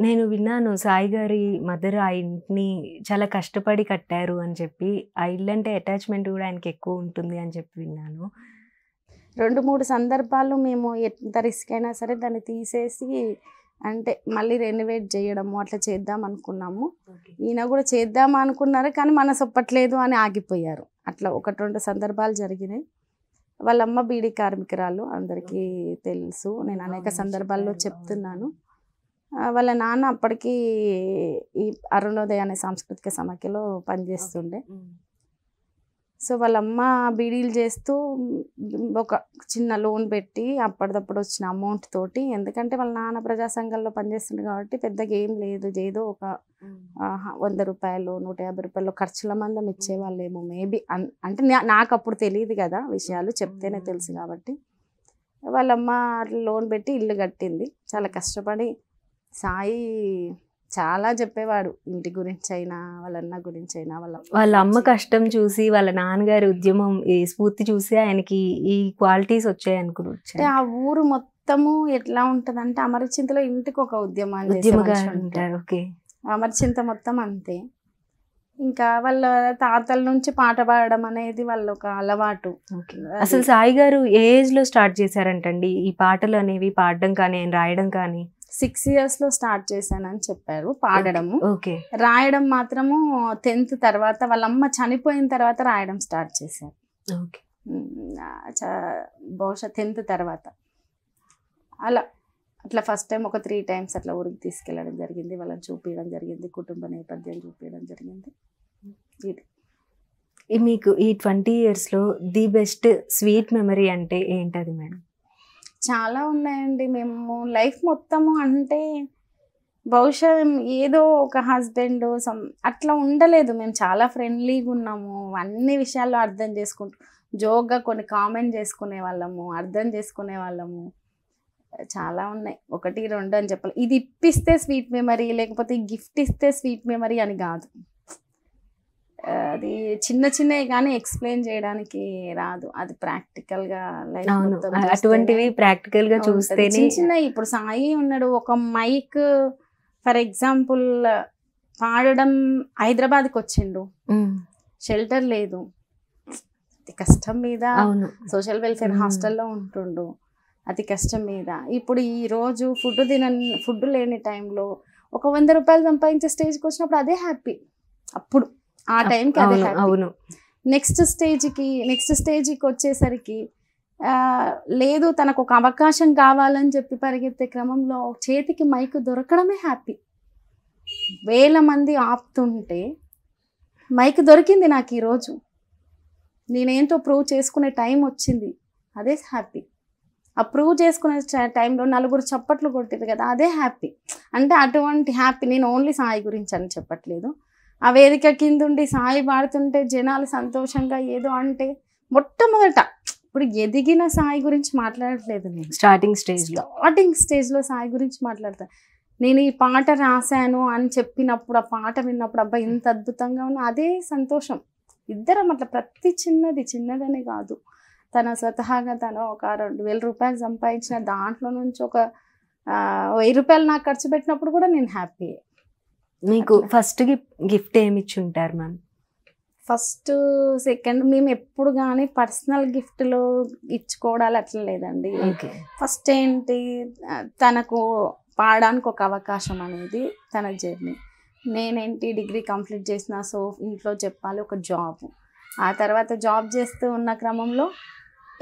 నేను విన్నాను సాయి గారి మదర్ ఆ ఇంటిని చాలా కష్టపడి కట్టారు అని చెప్పి. ఆ ఇల్లంటే అటాచ్‌మెంట్ గూడా ఆయనకెక్కువ ఉంటుంది అని చెప్పి విన్నాను. 2, 3 సందర్భాల్లో మేము ఎంత రిస్క్ అయినా సరే దాన్ని తీసేసి అంటే మళ్ళీ రెనోవేట్ చేయడము అట్లా చేద్దాం అనుకున్నాము. ఈయన కూడా చేద్దాం అనుకున్నారు కానీ మనసు ఒప్పట్లేదు అని ఆగిపోయారు. అట్లా 1, 2 సందర్భాలు జరిగినాయి. వాళ్ళమ్మ బీడీ కార్మికురాలు అందరికీ తెలుసు. నేను అనేక సందర్భాల్లో చెప్తున్నాను. వాళ్ళ నాన్న అప్పటికి ఈ అరుణోదయ అనే సాంస్కృతిక సమాఖ్యలో పనిచేస్తుండే. సో వాళ్ళమ్మ బీడీలు చేస్తూ ఒక చిన్న లోన్ పెట్టి అప్పటిదప్పుడు వచ్చిన అమౌంట్ తోటి, ఎందుకంటే వాళ్ళ నాన్న ప్రజా సంఘంలో పనిచేస్తుంది కాబట్టి పెద్దగా ఏం లేదు, ఏదో ఒక 100 రూపాయలు 150 రూపాయలు ఖర్చుల మందం ఇచ్చేవాళ్ళేమో మేబీ. అంటే నాకు అప్పుడు తెలియదు కదా విషయాలు, చెప్తేనే తెలుసు కాబట్టి. వాళ్ళమ్మ లోన్ పెట్టి ఇల్లు కట్టింది. చాలా కష్టపడి సాయి చాలా చెప్పేవాడు ఇంటి గురించి అయినా వాళ్ళ అన్న గురించి అయినా. వాళ్ళ అమ్మ కష్టం చూసి వాళ్ళ నాన్నగారి ఉద్యమం ఈ స్ఫూర్తి చూసి ఆయనకి ఈ క్వాలిటీస్ వచ్చాయి అనుకోవచ్చు. అంటే ఆ ఊరు మొత్తము ఎట్లా ఉంటదంటే అమరచింతలో ఇంటికి ఒక ఉద్యమాలు ఉంటారు. ఓకే, అమరచింత మొత్తం అంతే. ఇంకా వాళ్ళ తాతల నుంచి పాట పాడడం అనేది వాళ్ళ ఒక అలవాటు. అసలు సాయి గారు ఏ ఏజ్ లో స్టార్ట్ చేశారంటండి ఈ పాటలు అనేవి పాడడం కానీ ఆయన రాయడం కానీ? 6 years లో స్టార్ట్ చేశానని చెప్పారు పాడడము. ఓకే, రాయడం మాత్రము 10th తర్వాత, వాళ్ళ అమ్మ చనిపోయిన తర్వాత రాయడం స్టార్ట్ చేశారు. ఓకే, బహుశా 10th తర్వాత. అట్లా ఫస్ట్ టైం ఒక 3 times అట్లా ఊరికి తీసుకెళ్ళడం జరిగింది, వాళ్ళని చూపించడం జరిగింది, కుటుంబ నేపథ్యం చూపించడం జరిగింది. మీకు ఈ 20 years లో ది బెస్ట్ స్వీట్ మెమరీ అంటే ఏంటది మేడం? చాలా ఉన్నాయండి. మేము లైఫ్ మొత్తము అంటే బహుశా ఏదో ఒక హస్బెండ్ అట్లా ఉండలేదు. మేము చాలా ఫ్రెండ్లీగా ఉన్నాము, అన్ని విషయాల్లో అర్థం చేసుకుంటూ జోక్గా కొన్ని కామెంట్ చేసుకునే వాళ్ళము, అర్థం చేసుకునే వాళ్ళము. చాలా ఉన్నాయి, 1, 2 అని చెప్పాలి. ఇది ఇప్పిస్తే స్వీట్ మెమరీ, లేకపోతే గిఫ్ట్ ఇస్తే స్వీట్ మెమరీ అని కాదు. అది చిన్న చిన్నవి కానీ ఎక్స్ప్లెయిన్ చేయడానికి రాదు. అది ప్రాక్టికల్ గా అటువంటివి ప్రాక్టికల్ గా చూస్తే చిన్న. ఇప్పుడు సాయి ఉన్నాడు, ఒక మైక్ ఫర్ ఎగ్జాంపుల్ పాడడం హైదరాబాద్కి వచ్చిండు, షెల్టర్ లేదు, అతి కష్టం మీద సోషల్ వెల్ఫేర్ హాస్టల్లో ఉంటుండు, అతి కష్టం మీద. ఇప్పుడు ఈ రోజు ఫుడ్ లేని టైంలో ఒక 100 రూపాయలు సంపాదించే స్టేజ్కి వచ్చినప్పుడు అదే హ్యాపీ. అప్పుడు ఆ టైంకి అదే హ్యాపీ. నెక్స్ట్ స్టేజ్కి వచ్చేసరికి లేదు, తనకు ఒక అవకాశం కావాలని చెప్పి పరిగెత్తే క్రమంలో చేతికి మైక్ దొరకడమే హ్యాపీ. 1000 మంది ఆపుతుంటే మైక్ దొరికింది నాకు ఈరోజు, నేనేంటో ప్రూవ్ చేసుకునే టైం వచ్చింది, అదే హ్యాపీ. ఆ ప్రూవ్ చేసుకునే టైంలో 4 చప్పట్లు కొట్టింది కదా, అదే హ్యాపీ. అంటే అటువంటి హ్యాపీ. నేను ఓన్లీ సాయి గురించి అని చెప్పట్లేదు. ఆ వేదిక కింద ఉండి సాయి పాడుతుంటే జనాలు సంతోషంగా ఏదో అంటే, మొట్టమొదట ఇప్పుడు ఎదిగిన సాయి గురించి మాట్లాడట్లేదు నేను, స్టార్టింగ్ స్టేజ్లో సాయి గురించి మాట్లాడతాను. నేను ఈ పాట రాశాను అని చెప్పినప్పుడు, ఆ పాట విన్నప్పుడు అబ్బా ఇంత అద్భుతంగా ఉన్నా, అదే సంతోషం. ఇద్దరం అట్లా ప్రతి చిన్నదనే కాదు, తన స్వతహాగా తను ఒక 2000 రూపాయలు సంపాదించిన దాంట్లో నుంచి ఒక 1000 రూపాయలు నాకు ఖర్చు పెట్టినప్పుడు కూడా నేను హ్యాపీ. మీకు ఫస్ట్ గిఫ్ట్ ఏమి ఇచ్చి ఉంటారు మ్యామ్? ఫస్ట్ సెకండ్ మేము ఎప్పుడు కానీ పర్సనల్ గిఫ్ట్లో ఇచ్చుకోవడాలు అట్లా లేదండి. ఫస్ట్ ఏంటి, తనకు పాడడానికి ఒక అవకాశం అనేది తన జర్నీ. నేనేంటి డిగ్రీ కంప్లీట్ చేసిన, సో ఇంట్లో చెప్పాలి ఒక జాబ్. ఆ తర్వాత జాబ్ చేస్తూ ఉన్న క్రమంలో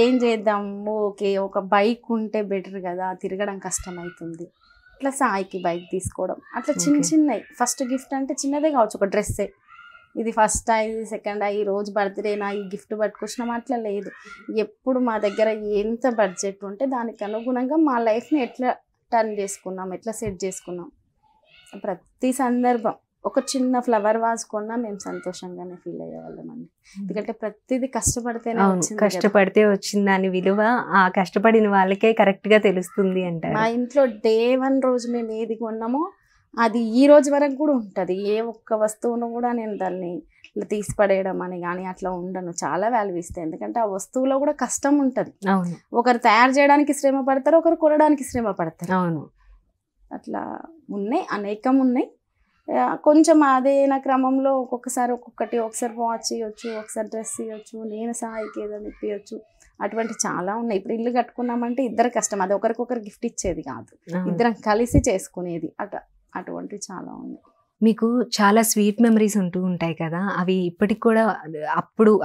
ఏం చేద్దాం, ఓకే ఒక బైక్ ఉంటే బెటర్ కదా, తిరగడం కష్టమవుతుంది, అట్లా సాయికి బైక్ తీసుకోవడం, అట్లా చిన్నవి. ఫస్ట్ గిఫ్ట్ అంటే చిన్నదే కావచ్చు, ఒక డ్రెస్సే. ఇది ఫస్ట్ ఇది సెకండ్ ఈ రోజు బర్త్డేనా ఈ గిఫ్ట్ పట్టుకొచ్చినాం అట్లా లేదు. ఎప్పుడు మా దగ్గర ఎంత బడ్జెట్ ఉంటే దానికి అనుగుణంగా మా లైఫ్ని ఎట్లా టర్న్ చేసుకున్నాం, ఎట్లా సెట్ చేసుకున్నాం. ప్రతి సందర్భం ఒక చిన్న ఫ్లవర్ వాజ్ కొన్నా మేము సంతోషంగానే ఫీల్ అయ్యేవాళ్ళం అండి. ఎందుకంటే ప్రతిదీ కష్టపడితే వచ్చింది దాని విలువ ఆ కష్టపడిన వాళ్ళకే కరెక్ట్ గా తెలుస్తుంది అంటారు. మా ఇంట్లో Day 1 రోజు మేము ఏది కొన్నామో అది ఈ రోజు వరకు కూడా ఉంటుంది. ఏ ఒక్క వస్తువును కూడా నేను దాన్ని ఇట్లా తీసి పడేయడం అని కానీ అట్లా ఉండను, చాలా వాల్యూ ఇస్తాను. ఎందుకంటే ఆ వస్తువులో కూడా కష్టం ఉంటుంది. ఒకరు తయారు చేయడానికి శ్రమ పడతారు, ఒకరు కొనడానికి శ్రమ పడతారు. అట్లా ఉన్నాయి, అనేకం ఉన్నాయి. కొంచెం అదేనా క్రమంలో ఒక్కొక్కసారి ఒక్కొక్కటి, ఒకసారి వాచ్ ఇవ్వచ్చు, ఒకసారి డ్రెస్ ఇవ్వచ్చు, నేను సాయికి ఏదైనా ఇప్పించవచ్చు, అటువంటి చాలా ఉన్నాయి. ఇప్పుడు ఇల్లు కట్టుకున్నామంటే ఇద్దరు కష్టం, అది ఒకరికొకరు గిఫ్ట్ ఇచ్చేది కాదు, ఇద్దరం కలిసి చేసుకునేది. అటువంటివి చాలా ఉన్నాయి. మీకు చాలా స్వీట్ మెమరీస్ ఉంటూ ఉంటాయి కదా, అవి ఇప్పటికి కూడా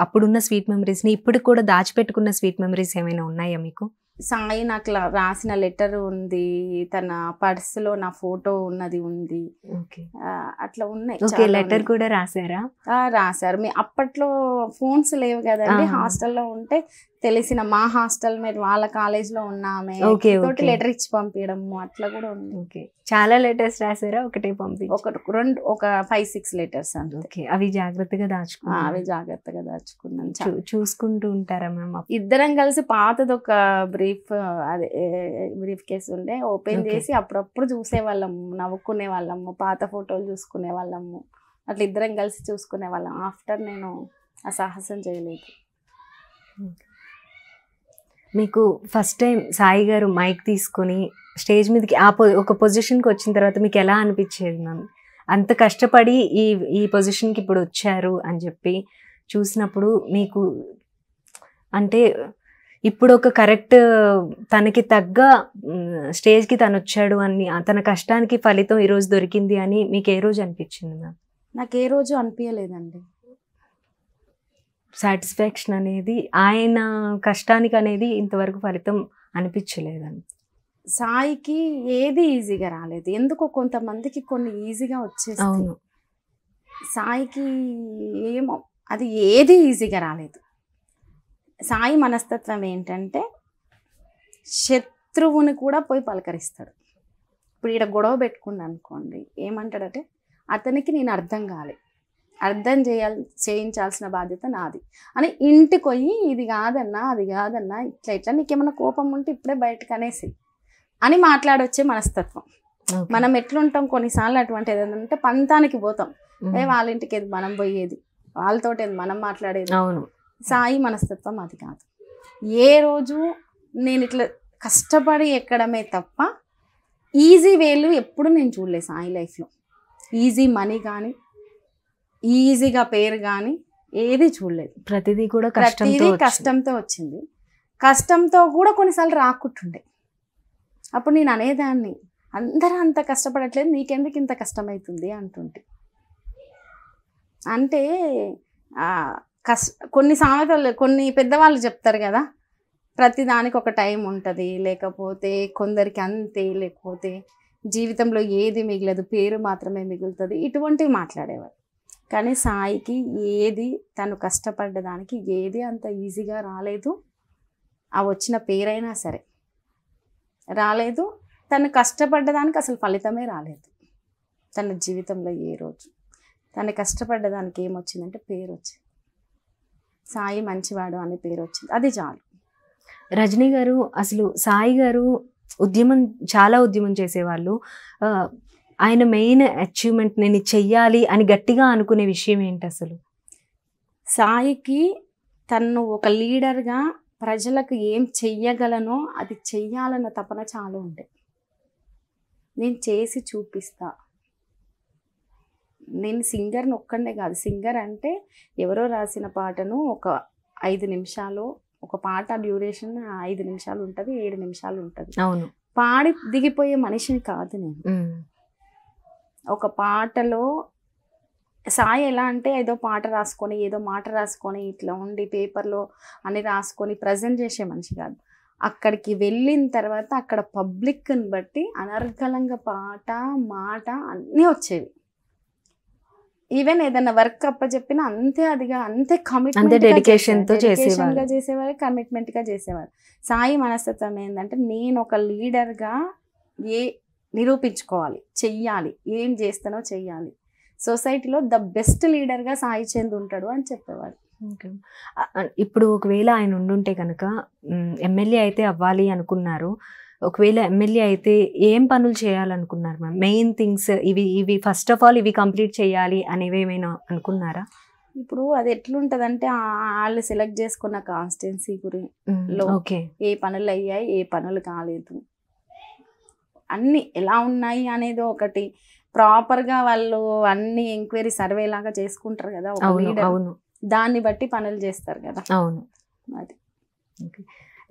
అప్పుడున్న స్వీట్ మెమరీస్ని ఇప్పటికి కూడా దాచిపెట్టుకున్న స్వీట్ మెమరీస్ ఏమైనా ఉన్నాయా మీకు? సాయి నాకు రాసిన లెటర్ ఉంది, తన పర్సులో నా ఫోటో ఉన్నది ఉంది, అట్లా ఉన్నాయి. లెటర్ కూడా రాశారా? రాశారు. అప్పట్లో ఫోన్స్ లేవు కదండి, హాస్టల్లో ఉంటే తెలిసిన మా హాస్టల్ మేట్ వాళ్ళ కాలేజ్ లో ఉన్నామే తోటి లెటర్ ఇచ్చి పంపించడము అట్లా కూడా ఉంది. చాలా లెటర్స్ రాసారా? ఒకటే ఒక 5-6 లెటర్స్ అంతే. అవి జాగ్రత్తగా దాచుకున్నాను. చూసుకుంటూ ఉంటారా మ్యామ్? ఇద్దరం కలిసి పాతది ఒక బ్రీఫ్ కేసు ఉండే, ఓపెన్ చేసి అప్పుడప్పుడు చూసేవాళ్ళము, నవ్వుకునే వాళ్ళము, పాత ఫోటోలు చూసుకునే వాళ్ళము, అట్లా ఇద్దరం కలిసి చూసుకునే వాళ్ళం. ఆఫ్టర్ నేను ఆ సాహసం చేయలేదు. మీకు ఫస్ట్ టైం సాయి గారు మైక్ తీసుకొని స్టేజ్ మీదకి ఒక పొజిషన్కి వచ్చిన తర్వాత మీకు ఎలా అనిపించేది మ్యామ్? అంత కష్టపడి ఈ పొజిషన్కి ఇప్పుడు వచ్చారు అని చెప్పి చూసినప్పుడు మీకు అంటే ఇప్పుడు ఒక కరెక్ట్ తనకి తగ్గ స్టేజ్కి తను వచ్చాడు అని, తన కష్టానికి ఫలితం ఈరోజు దొరికింది అని మీకు ఏ రోజు అనిపించింది మ్యామ్? నాకు ఏ రోజు అనిపించలేదండి. సాటిస్ఫాక్షన్ అనేది ఆయన కష్టానికి అనేది ఇంతవరకు ఫలితం అనిపించలేదండి. సాయికి ఏది ఈజీగా రాలేదు, ఎందుకో కొంతమందికి కొన్ని ఈజీగా వచ్చేస్తాయి. సాయికి ఏమో అది ఏది ఈజీగా రాలేదు. సాయి మనస్తత్వం ఏంటంటే శత్రువుని కూడా పోయి పలకరిస్తాడు. ఇప్పుడు ఈడ గొడవ పెట్టుకున్నా అనుకోండి, ఏమంటాడంటే అతనికి నేను అర్థం చేయించాల్సిన బాధ్యత నాది అని ఇంటికి పోయి ఇది కాదన్నా అది కాదన్నా ఇట్లా నీకేమన్నా కోపం ఉంటే ఇప్పుడే బయటకు అనేసి అని మాట్లాడొచ్చే మనస్తత్వం. మనం ఎట్లుంటాం కొన్నిసార్లు అటువంటి ఏదైనా ఉంటే పంతానికి పోతాం, వాళ్ళ ఇంటికి ఏది మనం పోయేది, వాళ్ళతో మనం మాట్లాడేది. సాయి మనస్తత్వం అది కాదు. ఏ రోజు నేను ఇట్లా కష్టపడి ఎక్కడమే తప్ప ఈజీ వేలు ఎప్పుడు నేను చూడలేదు సాయి లైఫ్లో. ఈజీ మనీ కానీ ఈజీగా పేరు కానీ ఏది చూడలేదు. ప్రతిదీ కూడా కష్టంతో వచ్చింది. కష్టంతో కూడా కొన్నిసార్లు రాకుంటుండే. అప్పుడు నేను అనేదాన్ని, అందరూ అంత కష్టపడట్లేదు, నీకెందుకు ఇంత కష్టమవుతుంది అంటుంటే. అంటే కొన్ని సామెతలు కొన్ని పెద్దవాళ్ళు చెప్తారు కదా, ప్రతిదానికి ఒక టైం ఉంటుంది, లేకపోతే కొందరికి అంతే, లేకపోతే జీవితంలో ఏది మిగలదు, పేరు మాత్రమే మిగులుతుంది, ఇటువంటివి మాట్లాడేవారు. కానీ సాయికి ఏది తను కష్టపడ్డదానికి ఏది అంత ఈజీగా రాలేదు. ఆ వచ్చిన పేరైనా సరే రాలేదు. తను కష్టపడ్డదానికి అసలు ఫలితమే రాలేదు తన జీవితంలో. ఏ రోజు తను కష్టపడ్డదానికి ఏమొచ్చిందంటే పేరు వచ్చింది, సాయి మంచివాడు అనే పేరు వచ్చింది, అది చాలు. రజనీ గారు, అసలు సాయి గారు చాలా ఉద్యమం చేసేవాళ్ళు. ఆయన మెయిన్ అచీవ్మెంట్ నేను చెయ్యాలి అని గట్టిగా అనుకునే విషయం ఏంటి అసలు? సాయికి తను ఒక లీడర్గా ప్రజలకు ఏం చెయ్యగలనో అది చెయ్యాలన్న తపన చాలా ఉండే. నేను చేసి చూపిస్తా. నేను సింగర్ని ఒక్కడే కాదు, సింగర్ అంటే ఎవరో రాసిన పాటను ఒక 5 నిమిషాలు, ఒక పాట డ్యూరేషన్ 5 నిమిషాలు ఉంటుంది, 7 నిమిషాలు ఉంటుంది, అవును, పాడి దిగిపోయే మనిషిని కాదు నేను. ఒక పాటలో సాయి ఎలా అంటే ఏదో పాట రాసుకొని ఏదో మాట రాసుకొని ఇట్లా ఉండి పేపర్లో అని రాసుకొని ప్రజెంట్ చేసే మనిషి కాదు. అక్కడికి వెళ్ళిన తర్వాత అక్కడ పబ్లిక్ని బట్టి అనర్గళంగా పాట మాట అన్నీ వచ్చేవి. ఈవెన్ ఏదైనా వర్క్ అప్పచెప్పినా అంతే అదిగా అంతే డెడికేషన్గా చేసేవారు, కమిట్మెంట్గా చేసేవారు. సాయి మనస్తత్వం ఏంటంటే నేను ఒక లీడర్గా నిరూపించుకోవాలి, చెయ్యాలి, ఏం చేస్తానో చెయ్యాలి, సొసైటీలో ద బెస్ట్ లీడర్గా సాయి చంద్ ఉంటాడు అని చెప్పేవాడు. ఇప్పుడు ఒకవేళ ఆయన ఉండుంటే కనుక ఎమ్మెల్యే అయితే అవ్వాలి అనుకున్నారు, ఒకవేళ ఎమ్మెల్యే అయితే ఏం పనులు చేయాలనుకున్నారు మ్యామ్? మెయిన్ థింగ్స్ ఇవి ఫస్ట్ ఆఫ్ ఆల్ ఇవి కంప్లీట్ చేయాలి అనేవి ఏమైనా అనుకున్నారా? ఇప్పుడు అది ఎట్లుంటదంటే వాళ్ళు సెలెక్ట్ చేసుకున్న కాన్స్టిట్యున్సీ గురించి ఏ పనులు అయ్యాయి, ఏ పనులు కాలేదు, అన్ని ఎలా ఉన్నాయి అనేది ఒకటి ప్రాపర్గా వాళ్ళు అన్ని ఎంక్వైరీ సర్వే లాగా చేసుకుంటారు కదా ఒక అవును లీడర్, అవును దాన్ని బట్టి పనులు చేస్తారు కదా. అవును. అది ఓకే.